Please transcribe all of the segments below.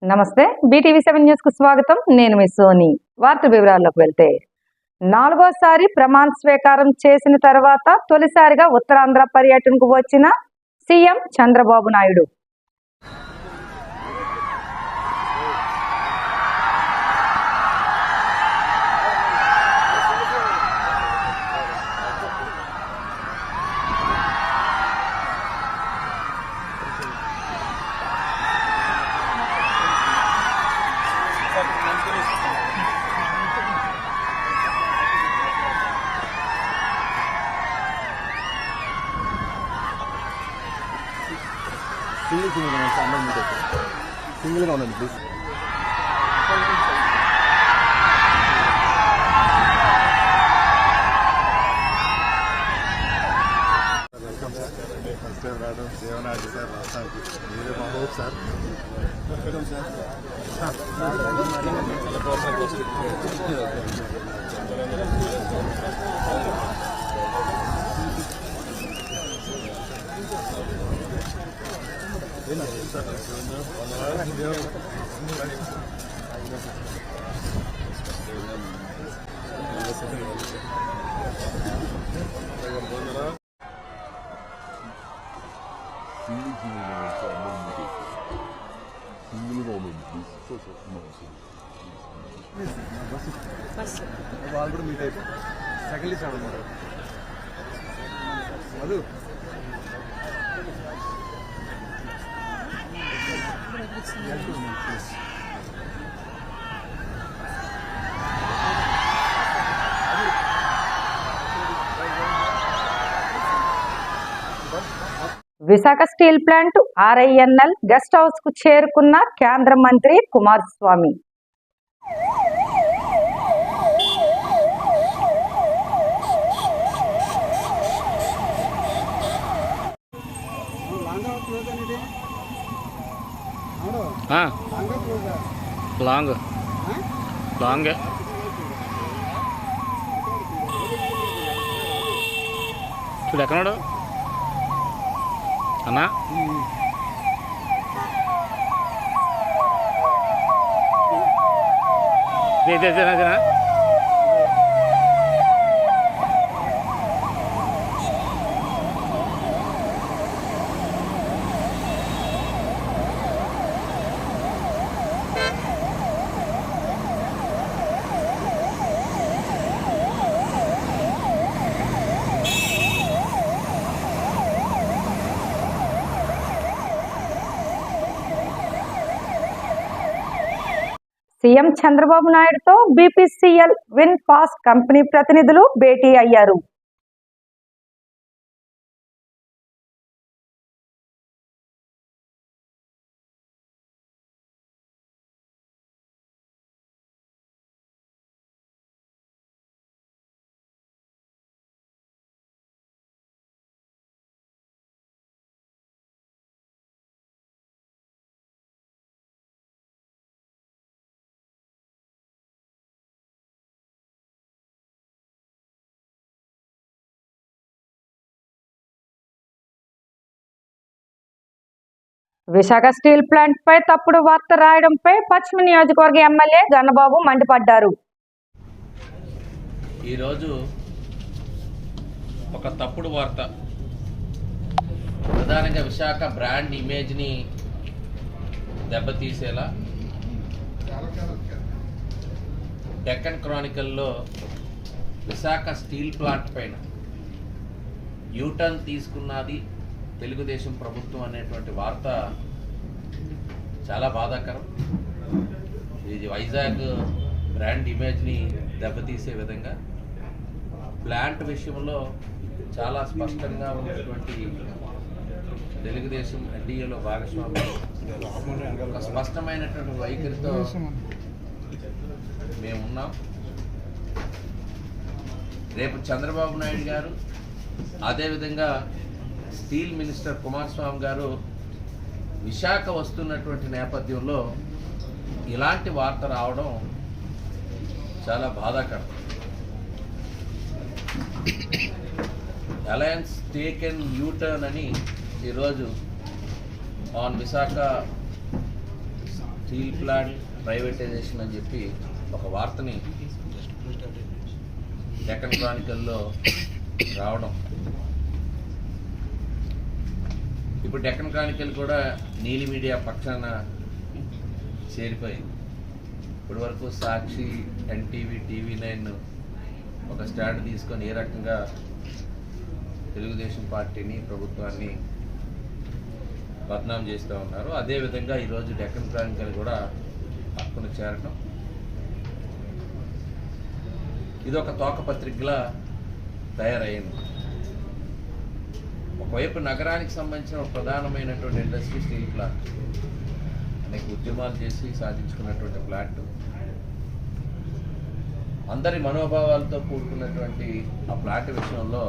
నమస్తే BTV7 news కు స్వాగతం. నేను మీ సోని. వార్త వివరాల్లోకి వెళ్తే, నాలుగోసారి ప్రమాణ స్వీకారం చేసిన తర్వాత తొలిసారిగా ఉత్తరాంధ్ర పర్యటనకు వచ్చిన సీఎం చంద్రబాబు నాయుడు సింగిల్గా ఉండండి please. Welcome sir. First time రావడం దేవనాడు సార్ రాష్ట్రానికి మీరే మా హోప్ సార్. Welcome sir. వాళ్ళు కూడా మీట్ అయిపోయి సెకండ్ ఇచ్చాడు అన్నమాట. Madhu Visakha steel plant RINL guest house కు చేరుకున్న కేంద్ర మంత్రి కుమారస్వామి. లాంగ్ చూడు ఎక్కడాడు అన్నా. ఇదేనా సీఎం చంద్రబాబు నాయుడుతో BPCL విన్ఫాస్ట్ కంపెనీ ప్రతినిధులు భేటీ అయ్యారు. విశాఖ స్టీల్ ప్లాంట్ పై తప్పుడు వార్త రాయడంపై పశ్చిమ నియోజకవర్గ ఎమ్మెల్యే గన్నబాబు మండిపడ్డారు. ఈరోజు ఒక తప్పుడు వార్త ప్రధానంగా విశాఖ బ్రాండ్ ఇమేజ్ని దెబ్బతీసేలా డెక్కన్ క్రానికల్లో విశాఖ స్టీల్ ప్లాంట్ పైన యూటర్న్ తీసుకున్నది తెలుగుదేశం ప్రభుత్వం అనేటువంటి వార్త చాలా బాధాకరం. ఇది వైజాగ్ బ్రాండ్ ఇమేజ్ని దెబ్బతీసే విధంగా ప్లాంట్ విషయంలో చాలా స్పష్టంగా ఉన్నటువంటి తెలుగుదేశం ఎన్డీఏలో భాగస్వామ్యం ఒక స్పష్టమైనటువంటి వైఖరితో మేమున్నాం. రేపు చంద్రబాబు నాయుడు గారు అదేవిధంగా స్టీల్ మినిస్టర్ కుమారస్వామి గారు విశాఖ వస్తున్నటువంటి నేపథ్యంలో ఇలాంటి వార్త రావడం చాలా బాధాకరం. అలయన్స్ టేకెన్ యూటర్న్ అని ఈరోజు on Visakha steel plant privatisation అని చెప్పి ఒక వార్తని డెక్కన్ క్రానికల్లో రావడం, ఇప్పుడు డెక్కన్ క్రానికల్ కూడా నీలి మీడియా పక్షాన చేరిపోయింది. ఇప్పటి వరకు సాక్షి, ఎన్టీవీ, TV9 ఒక స్టాండ్ తీసుకొని ఏ రకంగా తెలుగుదేశం పార్టీని, ప్రభుత్వాన్ని బద్నాం చేస్తూ ఉన్నారు, అదేవిధంగా ఈరోజు డెక్కన్ క్రానికల్ కూడా పక్కన చేరటం, ఇది ఒక తోకపత్రికలా తయారైంది. ఒకవైపు నగరానికి సంబంధించిన ఒక ప్రధానమైనటువంటి ఇండస్ట్రీ స్టీల్ ప్లాంట్, అనేక ఉద్యమాలు చేసి సాధించుకున్నటువంటి ప్లాంట్, అందరి మనోభావాలతో కూడుకున్నటువంటి ఆ ప్లాంట్ విషయంలో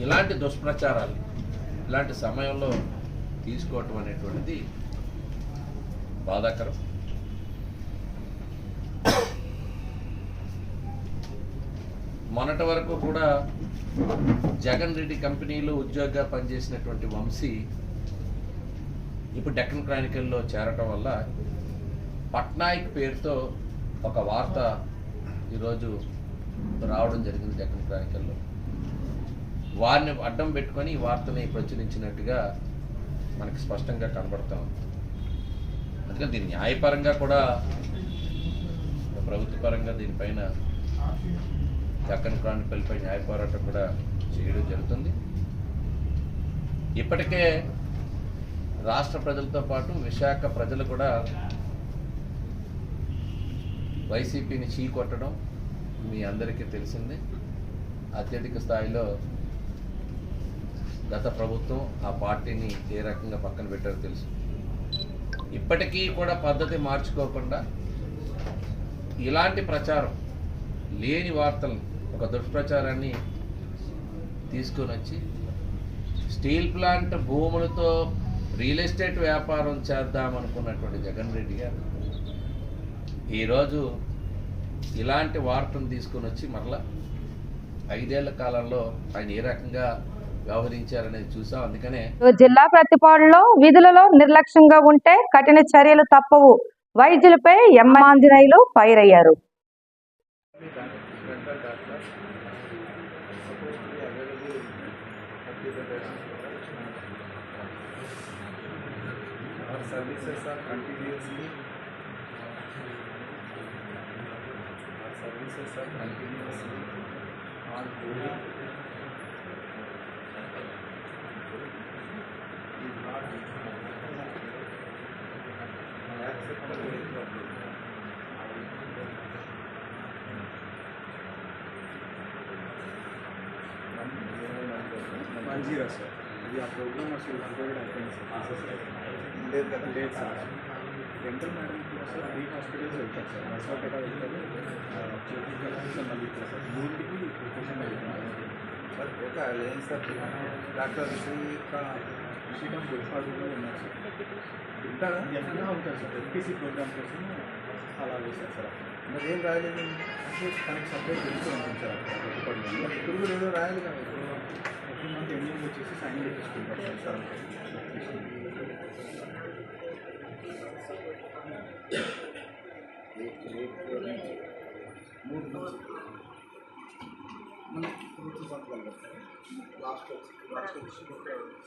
ఇలాంటి దుష్ప్రచారాలు ఇలాంటి సమయంలో తీసుకోవటం అనేటువంటిది బాధాకరం. మొన్నటి వరకు కూడా జగన్ రెడ్డి కంపెనీలో ఉద్యోగిగా పనిచేసినటువంటి వంశీ ఇప్పుడు డెక్కన్ క్రానికల్లో చేరటం వల్ల పట్నాయక్ పేరుతో ఒక వార్త ఈరోజు రావడం జరిగింది డెక్కన్ క్రానికల్లో. వారిని అడ్డం పెట్టుకొని ఈ వార్తని ప్రచురించినట్టుగా మనకి స్పష్టంగా కనబడతా ఉంది. అందుకని దీన్ని న్యాయపరంగా కూడా, ప్రభుత్వ పరంగా దీనిపైన డెక్కన్ క్రానికల్పై న్యాయ పోరాటం కూడా చేయడం జరుగుతుంది. ఇప్పటికే రాష్ట్ర ప్రజలతో పాటు విశాఖ ప్రజలు కూడా వైసీపీని చీకొట్టడం మీ అందరికీ తెలిసిందే. అత్యధిక స్థాయిలో గత ప్రభుత్వం ఆ పార్టీని ఏ రకంగా పక్కన పెట్టారో తెలుసు. ఇప్పటికీ కూడా పద్ధతి మార్చుకోకుండా ఇలాంటి ప్రచారం, లేని వార్తలను, ఒక దుష్ప్రచారాన్ని తీసుకొని వచ్చి స్టీల్ ప్లాంట్ భూములతో రియల్ ఎస్టేట్ వ్యాపారం చేద్దామనుకున్నటువంటి జగన్ రెడ్డి గారు ఈరోజు ఇలాంటి వార్తను తీసుకొని వచ్చి మరలా 5 ఏళ్ల కాలంలో ఆయన ఏ రకంగా వ్యవహరించారనేది చూసాం. అందుకనే జిల్లా ప్రతిపాడులో విధులలో నిర్లక్ష్యంగా ఉంటే కఠిన చర్యలు తప్పవు. వైద్యులపై ఆంజనేయులు ఫైర్ అయ్యారు. Services are continuously on holding. Is not acceptable. Manjira sir, ये प्रोग्राम असल हंड्रेड లేదు కదా, లేదు సార్. డెంటల్ మేడం కూడా సార్ 3 హాస్పిటల్స్ వెళ్తారు సార్. నర్సాపేట వెళ్తారు, మళ్ళీ ఇక్కడ సార్ 3కి లొకేషన్ వెళ్తారు సార్. ఒక లేదు సార్, డాక్టర్ శ్రీకాంత్ గుడిపాడులో ఉన్నారు సార్. ఉంటారా? ఎక్కడ ఉంటారు సార్. FPC ప్రోగ్రామ్ కోసం అలా వేశారు సార్. మరి ఏం రాయలేదు అంటే తనకి సపరేట్ తెలుసుకుంటాం సార్. గుడిపాడులో ఇప్పుడు కూడా ఏదో రాయాలి కదా. ప్రతి మంత్ ఎండింగ్ వచ్చేసి సైన్ చేసుకుంటారు సార్. లాస్ట్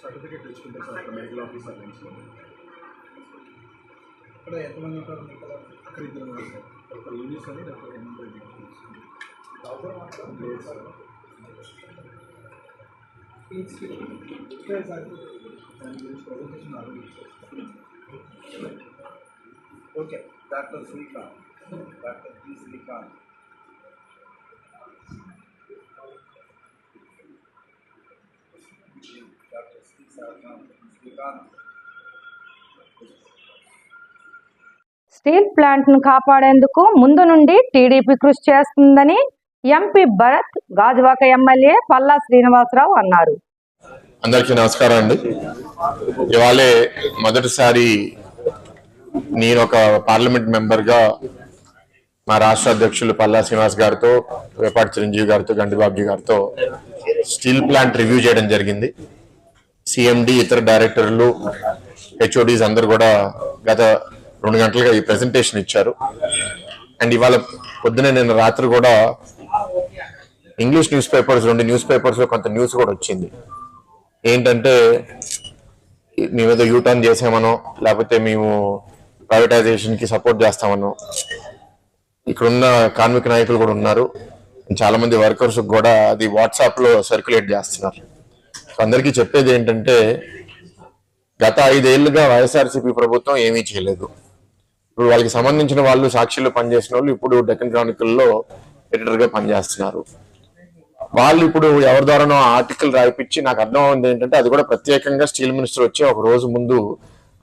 సర్టిఫికేట్ తెచ్చుకుంటారు సార్ మెడికల్ ఆఫీసర్ నుంచి. ఇక్కడ ఎంతమంది ఉంటారు? అక్కడ 2 ఉన్నారు సార్. ఒక యూనిస్ అని డాక్టర్ హేమంత్ రెడ్డి లేదు సార్. దాని గురించి ప్రజెంటేషన్ ఆలోచించారు. Okay, doctor Srikanth, doctor P. Srikanth. Doctor Srikanth. Steel plant ను కాపాడేందుకు ముందు నుండి టీడీపీ కృషి చేస్తుందని ఎంపీ భరత్, గాజువాక ఎమ్మెల్యే పల్లా శ్రీనివాసరావు అన్నారు. అందరికీ నమస్కారం అండి. ఇవాళే మొదటిసారి నేను ఒక పార్లమెంట్ మెంబర్గా మా రాష్ట్ర అధ్యక్షులు పల్లా శ్రీనివాస్ గారితో, వేపాటి చిరంజీవి గారితో, గండిబాబుజీ గారితో స్టీల్ ప్లాంట్ రివ్యూ చేయడం జరిగింది. CMD, ఇతర డైరెక్టర్లు, HODs అందరూ కూడా గత 2 గంటలుగా ఈ ప్రెజెంటేషన్ ఇచ్చారు. అండ్ ఇవాళ పొద్దున నిన్న రాత్రి కూడా English news papers 2 news papers లో కొంత న్యూస్ కూడా వచ్చింది. ఏంటంటే మేమేదో యూటర్న్ చేసామనో లేకపోతే మేము ప్రైవేటైజేషన్ కి సపోర్ట్ చేస్తామనో. ఇక్కడున్న కార్మిక నాయకులు కూడా ఉన్నారు, చాలా మంది వర్కర్స్ కూడా అది వాట్సాప్ లో సర్క్యులేట్ చేస్తున్నారు. అందరికీ చెప్పేది ఏంటంటే గత 5 ఏళ్లుగా వైఎస్ఆర్సీపీ ప్రభుత్వం ఏమీ చేయలేదు. ఇప్పుడు వాళ్ళకి సంబంధించిన వాళ్ళు సాక్షిలో పనిచేసిన వాళ్ళు ఇప్పుడు డెక్కన్ క్రానికల్లో ఎడిటర్ గా పనిచేస్తున్నారు. వాళ్ళు ఇప్పుడు ఎవరి ద్వారానో ఆర్టికల్ రాయిపించి నాకు అర్థం అవుతుంది ఏంటంటే అది కూడా ప్రత్యేకంగా స్టీల్ మినిస్టర్ వచ్చి ఒక రోజు ముందు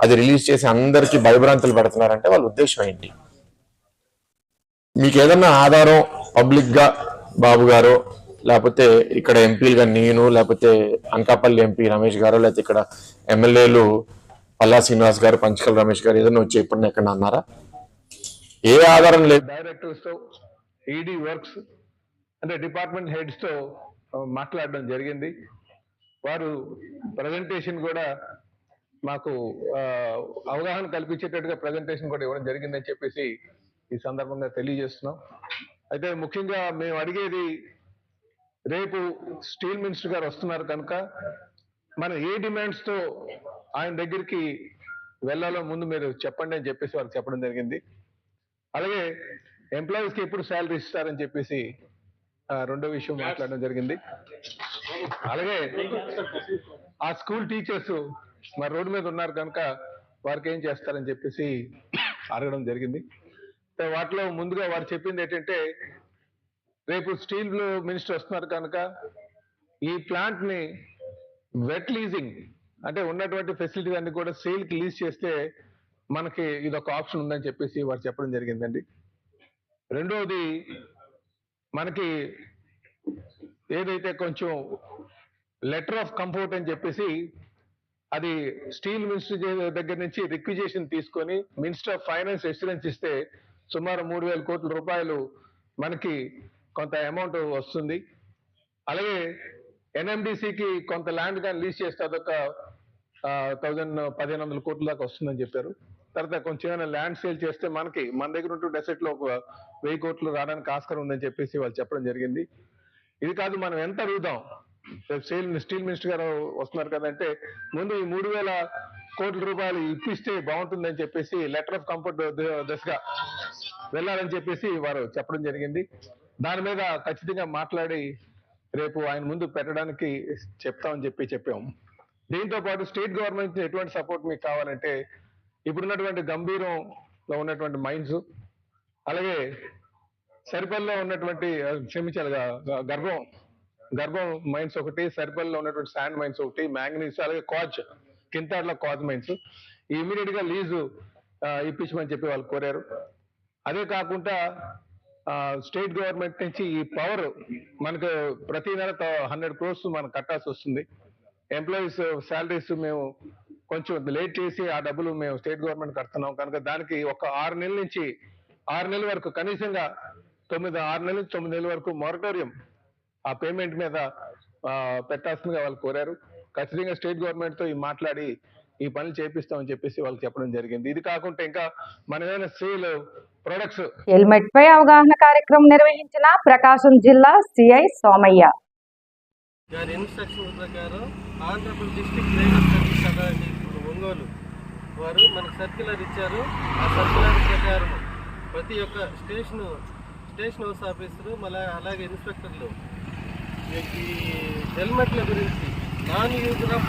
అది రిలీజ్ చేసి అందరికీ భయభ్రాంతులు పెడుతున్నారంటే వాళ్ళ ఉద్దేశం ఏంటి? మీకు ఏదన్నా ఆధారం పబ్లిక్ గా బాబు గారు లేకపోతే ఇక్కడ ఎంపీలుగా నేను లేకపోతే అనకాపల్లి ఎంపీ రమేష్ గారు లేకపోతే ఇక్కడ ఎమ్మెల్యేలు పల్లా శ్రీనివాస్ గారు పంచకల్ రమేష్ గారు ఏదైనా వచ్చి ఎప్పుడన్నా ఎక్కడ అన్నారా? ఏ ఆధారం లేదు. డైరెక్టర్స్ తో ఈడీ వర్క్స్ అంటే డిపార్ట్మెంట్ హెడ్స్ తో మాట్లాడడం జరిగింది. వారు ప్రజెంటేషన్ కూడా మాకు అవగాహన కల్పించేటట్టుగా ప్రజెంటేషన్ కూడా ఇవ్వడం జరిగిందని చెప్పేసి ఈ సందర్భంగా తెలియజేస్తున్నాం. అయితే ముఖ్యంగా మేము అడిగేది, రేపు స్టీల్ మినిస్టర్ గారు వస్తున్నారు కనుక మనం ఏ డిమాండ్స్ తో ఆయన దగ్గరికి వెళ్ళాలో ముందు మీరు చెప్పండి అని చెప్పేసి వారికి చెప్పడం జరిగింది. అలాగే ఎంప్లాయీస్ కి ఎప్పుడు శాలరీ ఇస్తారని చెప్పేసి రెండో విషయం మాట్లాడడం జరిగింది. అలాగే ఆ స్కూల్ టీచర్స్ మరి రోడ్డు మీద ఉన్నారు కనుక వారికి ఏం చేస్తారని చెప్పేసి అడగడం జరిగింది. వాటిలో ముందుగా వారు చెప్పింది ఏంటంటే, రేపు స్టీల్ మినిస్టర్ వస్తున్నారు కనుక ఈ ప్లాంట్ ని వెట్ లీజింగ్ అంటే ఉన్నటువంటి ఫెసిలిటీస్ అన్ని కూడా సేల్ కి లీజ్ చేస్తే మనకి ఇది ఒక ఆప్షన్ ఉందని చెప్పేసి వారు చెప్పడం జరిగిందండి. రెండవది, మనకి ఏదైతే కొంచెం లెటర్ ఆఫ్ కంఫర్ట్ అని చెప్పేసి అది స్టీల్ మినిస్టర్ దగ్గర నుంచి రిక్విజేషన్ తీసుకొని మినిస్టర్ ఆఫ్ ఫైనాన్స్ ఎక్సలెన్స్ ఇస్తే సుమారు 3,000 కోట్ల రూపాయలు మనకి కొంత అమౌంట్ వస్తుంది. అలాగే ఎన్ఎండిసికి కొంత ల్యాండ్ కానీ లీజ్ చేస్తే అదొక 1,500 కోట్ల దాకా వస్తుందని చెప్పారు. తర్వాత కొంచెం ఏమైనా ల్యాండ్ సేల్ చేస్తే మన దగ్గర ఉంటూ డెసెట్ లో ఒక 1000 కోట్లు రావడానికి ఆస్కారం ఉందని చెప్పేసి వాళ్ళు చెప్పడం జరిగింది. ఇది కాదు, మనం ఎంత అడుగుదాం, స్టీల్ మినిస్టర్ గారు వస్తున్నారు కదంటే ముందు ఈ 3,000 కోట్ల రూపాయలు ఇప్పిస్తే బాగుంటుందని చెప్పేసి లెటర్ ఆఫ్ కంఫర్ట్ దశగా వెళ్ళాలని చెప్పేసి వారు చెప్పడం జరిగింది. దాని మీద ఖచ్చితంగా మాట్లాడి రేపు ఆయన ముందు పెట్టడానికి చెప్తామని చెప్పాము. దీంతో పాటు స్టేట్ గవర్నమెంట్ ఎటువంటి సపోర్ట్ మీకు కావాలంటే, ఇప్పుడున్నటువంటి గంభీరంలో ఉన్నటువంటి మైన్స్, అలాగే సరిపల్లిలో ఉన్నటువంటి గర్భం మైన్స్ ఒకటి, సరిపల్లిలో ఉన్నటువంటి శాండ్ మైన్స్ ఒకటి, మ్యాంగనీస్, అలాగే క్వాజ్ కింతాడ్ల క్వాజ్ మైన్స్ ఇమీడియట్ గా లీజు ఇప్పించమని చెప్పి వాళ్ళు కోరారు. అదే కాకుండా స్టేట్ గవర్నమెంట్ నుంచి ఈ పవర్ మనకు ప్రతి నెల 100 crores మనకు కట్టాల్సి వస్తుంది. ఎంప్లాయీస్ శాలరీస్ మేము కొంచెం లేట్ చేసి ఆ డబ్బులు మేము స్టేట్ గవర్నమెంట్ కడుతున్నాం కనుక దానికి ఒక 6 నెలల నుంచి 6 నెలల వరకు కనీసంగా 6 నెలల నుంచి 9 నెలల వరకు మొరటోరియం ఆ పేమెంట్ మీద పెట్టాల్సిందిగా వాళ్ళు కోరారు. ఖచ్చితంగా స్టేట్ గవర్నమెంట్ తో మాట్లాడి ఈ పనులు చేపిస్తామని చెప్పేసి వాళ్ళకి చెప్పడం జరిగింది. ఇది కాకుండా ఇంకా మన ఏదైనా సేల్ ప్రొడక్ట్స్ హెల్మెట్ పై అవగాహన కార్యక్రమం నిర్వహించిన ప్రకాశం జిల్లా సిఐ సోమయ్య గారి ఇన్స్ట్రక్షన్ ప్రకారం Andhra Pradesh district labour service authority Ongole వారు మనకు సర్క్యులర్ ఇచ్చారు. ఆ సర్క్యులర్ ప్రకారం ప్రతి ఒక్క స్టేషన్ హౌస్ ఆఫీసరు అలాగే ఇన్స్పెక్టర్లు ఈ హెల్మెట్ల గురించి నాన్ యూజర్ ఆఫ్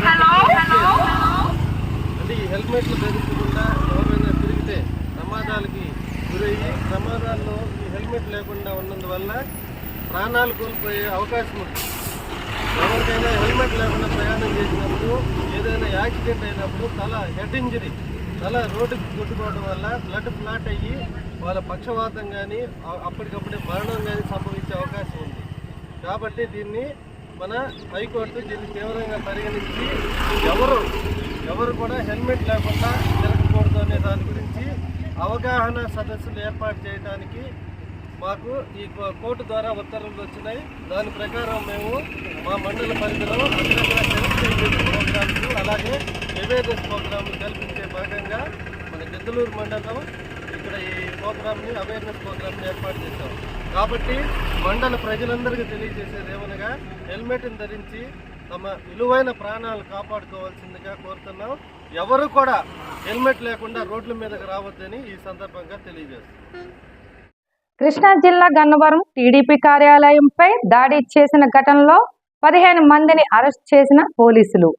అంటే ఈ హెల్మెట్లు ధరించకుండా ఎవరైనా తిరిగితే ప్రమాదాలకి గురయ్యి ప్రమాదాల్లో ఈ హెల్మెట్ లేకుండా ఉన్నందువల్ల ప్రాణాలు కోల్పోయే అవకాశం ఉంది. ఎవరికైనా హెల్మెట్ లేకుండా ప్రయాణం చేసినప్పుడు ఏదైనా యాక్సిడెంట్ అయినప్పుడు హెడ్ ఇంజరీ తల రోడ్డుకి కొట్టుకోవడం వల్ల బ్లడ్ ఫ్లాట్ అయ్యి వాళ్ళ పక్షవాతం కానీ అప్పటికప్పుడే మరణం కానీ సంభవించే అవకాశం ఉంది. కాబట్టి దీన్ని మన హైకోర్టు దీన్ని తీవ్రంగా పరిగణించి ఎవరు కూడా హెల్మెట్ లేకుండా తిరగకూడదు అనే దాని గురించి అవగాహన సదస్సులు ఏర్పాటు చేయడానికి మాకు ఈ కోర్టు ద్వారా ఉత్తర్వులు వచ్చినాయి. దాని ప్రకారం మేము మా మండల పరిధిలో అక్కడక్కడ హెల్త్ ప్రోగ్రామ్స్ అలాగే అవేర్నెస్ ప్రోగ్రాంలు కల్పించే భాగంగా మన గిద్దలూరు మండలం ఇక్కడ ఈ ప్రోగ్రామ్ని అవేర్నెస్ ప్రోగ్రామ్ని ఏర్పాటు చేశాం. కాబట్టి మండల ప్రజలందరికీ తెలియజేసేది ఏమనగా హెల్మెట్ని ధరించి తమ విలువైన ప్రాణాలు కాపాడుకోవాల్సిందిగా కోరుతున్నాం. ఎవరు కూడా హెల్మెట్ లేకుండా రోడ్ల మీదకి రావద్దని ఈ సందర్భంగా తెలియజేస్తున్నాం. కృష్ణా జిల్లా గన్నవరం టీడీపీ కార్యాలయంపై దాడి చేసిన ఘటనలో 15 మందిని అరెస్ట్ చేసిన పోలీసులు.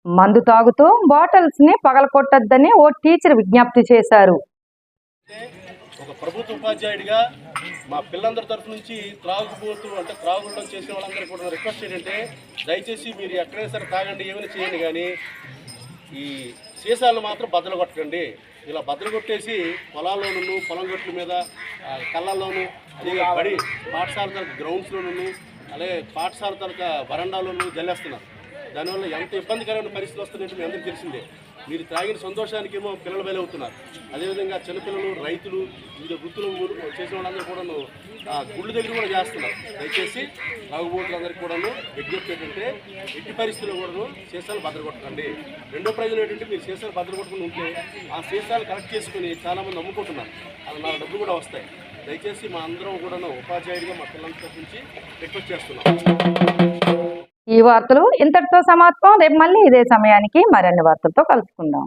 మందు తాగుతూ బాటిల్స్ ని పగలకొట్టొద్దని ఓ టీచర్ విజ్ఞప్తి చేశారు. ఒక ప్రభుత్వ ఉపాధ్యాయుడిగా మా పిల్లలందరి తరఫు నుంచి త్రాగుబోతూ అంటే త్రాగుల్లో చేసే వాళ్ళందరూ కూడా రిక్వెస్ట్ ఏంటంటే దయచేసి మీరు ఎక్కడైనా సరే తాగండి, ఏమైనా చేయండి, కానీ ఈ సీసాలు మాత్రం బద్దలు కొట్టకండి. ఇలా బద్దలు కొట్టేసి పొలాల్లోనూ, పొలం గట్ల మీద, కళ్ళల్లోనూ, అదే బడి పాఠశాల తరగతి గ్రౌండ్స్లోనూ, అలాగే పాఠశాల తరగతి వరండాలోనూ జల్లేస్తున్నారు. దానివల్ల ఎంత ఇబ్బందికరమైన పరిస్థితి వస్తుందంటే మీ అందరికీ తెలిసిందే. మీరు తాగిన సంతోషానికేమో పిల్లలు బలవుతున్నారు. అదేవిధంగా చిన్నపిల్లలు, రైతులు, వివిధ వృత్తులు చేసిన వాళ్ళందరూ కూడాను గుళ్ళు దగ్గర కూడా చేస్తున్నారు. దయచేసి తాగుబోతులందరికీ కూడాను విజ్ఞప్తి ఏంటంటే ఎట్టి పరిస్థితుల్లో కూడాను సీసాలు భద్రకొట్టకండి. రెండో ప్రయోజనం ఏంటంటే మీరు సీసాలు భద్రకొట్టుకుని ఉంటే ఆ సీసాలు కలెక్ట్ చేసుకుని చాలామంది అమ్ముకుంటున్నారు. అది నా డబ్బులు కూడా వస్తాయి. దయచేసి మా అందరం కూడాను ఉపాధ్యాయుడిగా మా పిల్లల నుంచి రిక్వెస్ట్ చేస్తున్నాం. ఈ వార్తలు ఇంతటితో సమాప్తం. రేపు మళ్ళీ ఇదే సమయానికి మరిన్ని వార్తలతో కలుసుకుందాం.